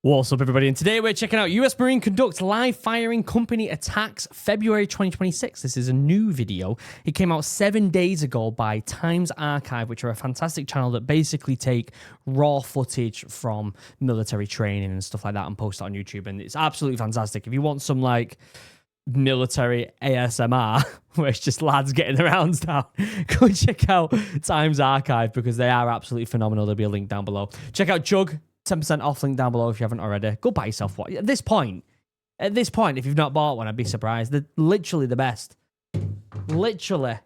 What's up, everybody? And today we're checking out US Marine conducts live firing company attacks February 2026. This is a new video. It came out 7 days ago by Times Archive, which are a fantastic channel that basically take raw footage from military training and stuff like that and post it on YouTube. And it's absolutely fantastic. If you want some like military ASMR, where it's just lads getting the rounds down, go and check out Times Archive because they are absolutely phenomenal. There'll be a link down below. Check out Jug. 10% off link down below if you haven't already. Go buy yourself one. At this point, if you've not bought one, I'd be surprised. They're literally the best. Literally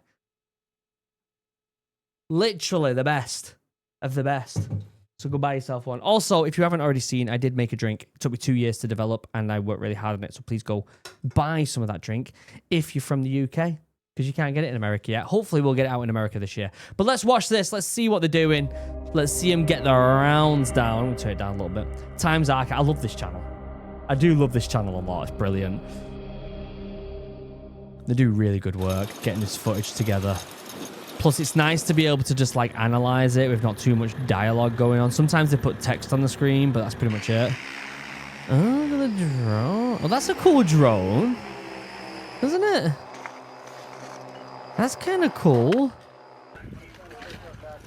the best of the best. So go buy yourself one. Also, if you haven't already seen, I did make a drink. It took me 2 years to develop, and I worked really hard on it. So please go buy some of that drink if you're from the UK, because you can't get it in America yet. Hopefully, we'll get it out in America this year. But let's watch this. Let's see what they're doing. Let's see them get the rounds down. I'm going to turn it down a little bit. Times Archive. I love this channel. I do love this channel a lot. It's brilliant. They do really good work getting this footage together. Plus, it's nice to be able to just like analyze it with not too much dialogue going on. Sometimes they put text on the screen, but that's pretty much it. Oh, the drone. Oh, that's a cool drone, isn't it? That's kind of cool.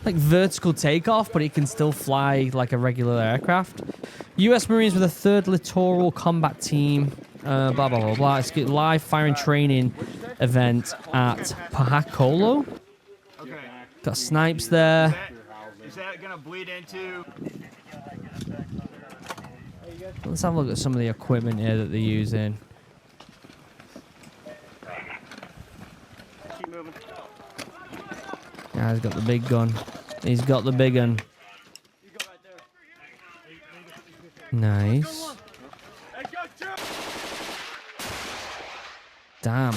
Like vertical takeoff, but it can still fly like a regular aircraft. US Marines with a 3rd Littoral Combat Team. Blah, blah, blah, blah. It's a live firing training event at Pahakolo. Okay. Got snipes there. Is that going to bleed into... Let's have a look at some of the equipment here that they're using. Keep moving. Yeah, he's got the big gun. He's got the big gun. Nice. Damn.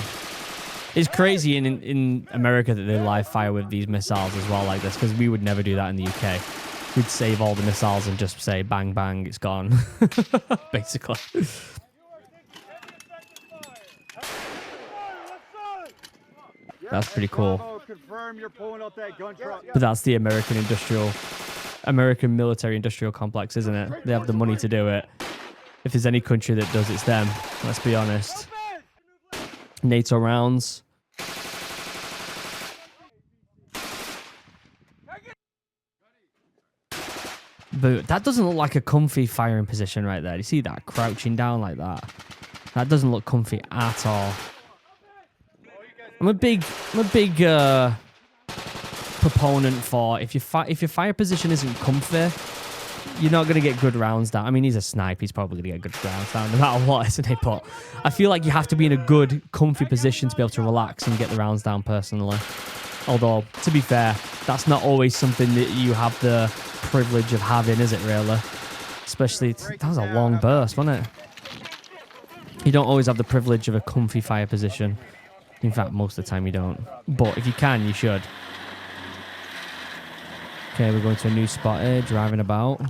It's crazy in America that they live fire with these missiles as well like this, because we would never do that in the UK. We'd save all the missiles and just say bang bang, it's gone. Basically. That's pretty cool. But that's the American military industrial complex, isn't it? They have the money to do it. If there's any country that does, it's them. Let's be honest. NATO rounds. But that doesn't look like a comfy firing position right there. You see that? Crouching down like that. That doesn't look comfy at all. I'm a big proponent for if your fire position isn't comfy, you're not gonna get good rounds down. I mean, he's a sniper; he's probably gonna get good rounds down no matter what, isn't he? But I feel like you have to be in a good, comfy position to be able to relax and get the rounds down. Personally, although to be fair, that's not always something that you have the privilege of having, is it? Really, especially that was a long burst, wasn't it? You don't always have the privilege of a comfy fire position. In fact, most of the time you don't. But if you can, you should. Okay, we're going to a new spot here, driving about.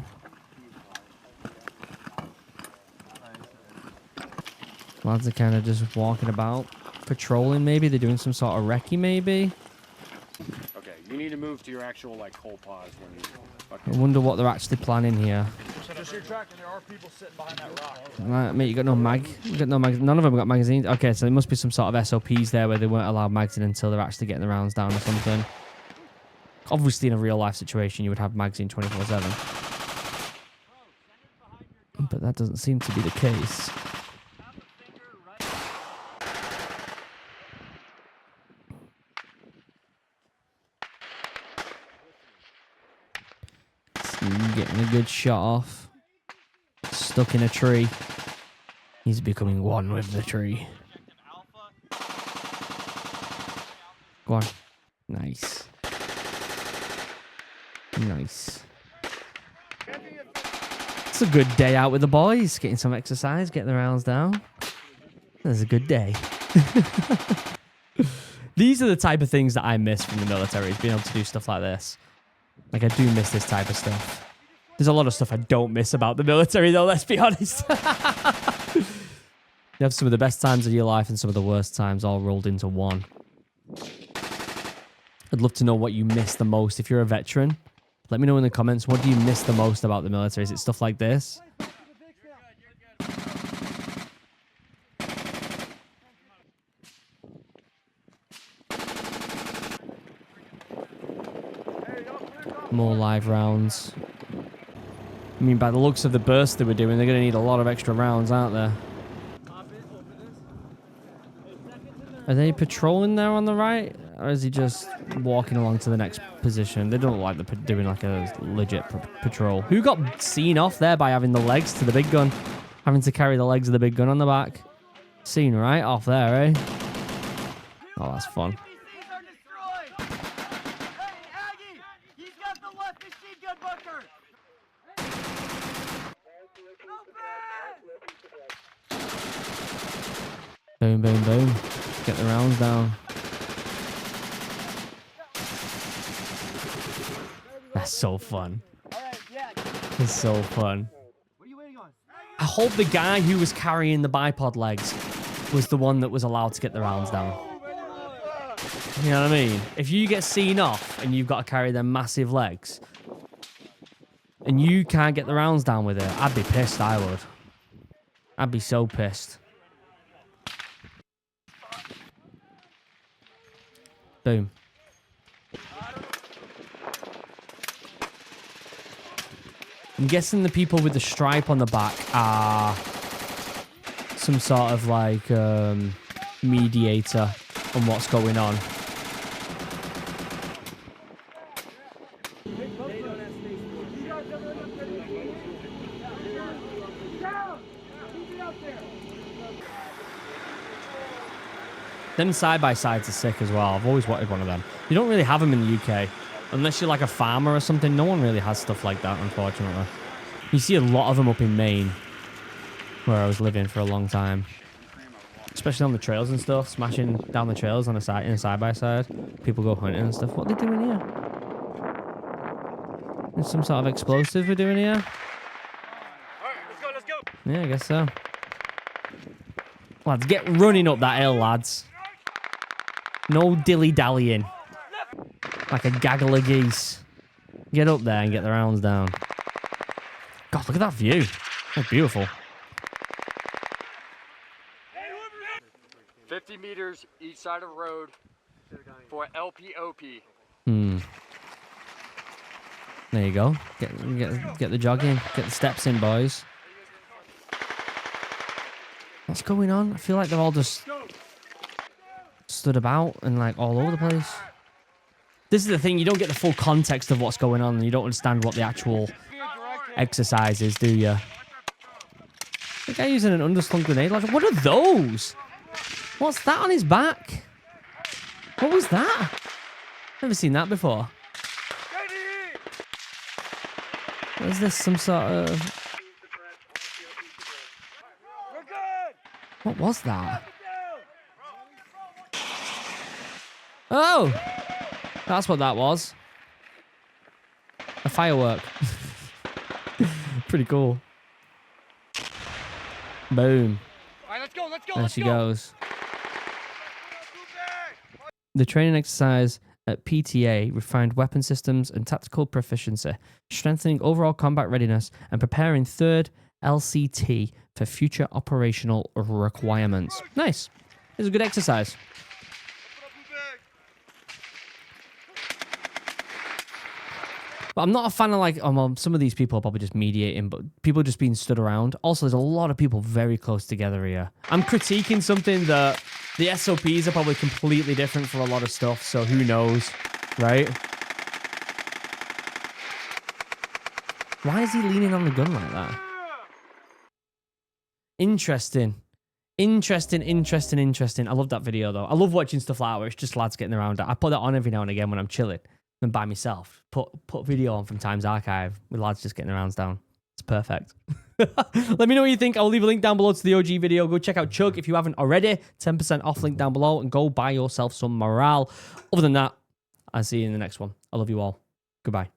Lads are kind of just walking about, patrolling maybe. They're doing some sort of recce maybe. Okay, you need to move to your actual like whole pause when you... I wonder what they're actually planning here. Just your track, and there are people sitting behind that rock. Right, mate, you got no mag. You got no mag. None of them got magazines. Okay, so there must be some sort of SOPs there where they weren't allowed mags in until they're actually getting the rounds down or something. Obviously, in a real life situation, you would have mags in 24/7. But that doesn't seem to be the case. Getting a good shot off. Stuck in a tree. He's becoming one with the tree. Go on. Nice. Nice. It's a good day out with the boys. Getting some exercise, getting the rounds down. That's a good day. These are the type of things that I miss from the military, being able to do stuff like this. Like, I do miss this type of stuff. There's a lot of stuff I don't miss about the military, though, let's be honest. You have some of the best times of your life and some of the worst times all rolled into one. I'd love to know what you miss the most. If you're a veteran, Let me know in the comments, what do you miss the most about the military? Is it stuff like this? More live rounds. I mean, by the looks of the burst they were doing, they're going to need a lot of extra rounds, aren't there? Are they patrolling there on the right? Or is he just walking along to the next position? They don't look like they're doing like a legit patrol. Who got seen off there by having the legs to the big gun? Having to carry the legs of the big gun on the back. Seen right off there, eh? Oh, that's fun. Boom, boom, boom. Get the rounds down. That's so fun. It's so fun. I hope the guy who was carrying the bipod legs was the one that was allowed to get the rounds down. You know what I mean? If you get seen off and you've got to carry them massive legs and you can't get the rounds down with it, I'd be pissed, I would. I'd be so pissed. Boom. I'm guessing the people with the stripe on the back are some sort of like mediator on what's going on. Them side-by-sides are sick as well. I've always wanted one of them. You don't really have them in the UK. Unless you're like a farmer or something. No one really has stuff like that, unfortunately. You see a lot of them up in Maine, where I was living for a long time. Especially on the trails and stuff. Smashing down the trails on a side in a side-by-side. People go hunting and stuff. What are they doing here? There's some sort of explosive we're doing here. Alright, let's go. Yeah, I guess so. Lads, get running up that hill, lads. No dilly-dallying. Like a gaggle of geese. Get up there and get the rounds down. God, look at that view. That's beautiful. 50 meters each side of the road for LPOP. There you go. Get the jogging. Get the steps in, boys. What's going on? I feel like they're all just stood about and like all over the place. This is the thing, you don't get the full context of what's going on and you don't understand what the actual exercise is, do you? The guy using an underslung grenade launcher. What are those? What's that on his back? What was that? Never seen that before. What is this? Some sort of... What was that? Oh! That's what that was. A firework. Pretty cool. Boom. Alright, let's go. There she goes. The training exercise at PTA refined weapon systems and tactical proficiency, strengthening overall combat readiness and preparing 3rd LCT for future operational requirements. Nice. It's a good exercise. But I'm not a fan of like, well, some of these people are probably just mediating, but people just being stood around. Also, there's a lot of people very close together here. I'm critiquing something that the SOPs are probably completely different for a lot of stuff, so who knows, right? Why is he leaning on the gun like that? Interesting. Interesting. I love that video, though. I love watching stuff like that where it's just lads getting around. I put that on every now and again when I'm chilling and by myself. Put a video on from Times Archive with lads just getting their rounds down. It's perfect. Let me know what you think. I'll leave a link down below to the OG video. Go check out Chug if you haven't already. 10% off link down below and go buy yourself some morale. Other than that, I'll see you in the next one. I love you all. Goodbye.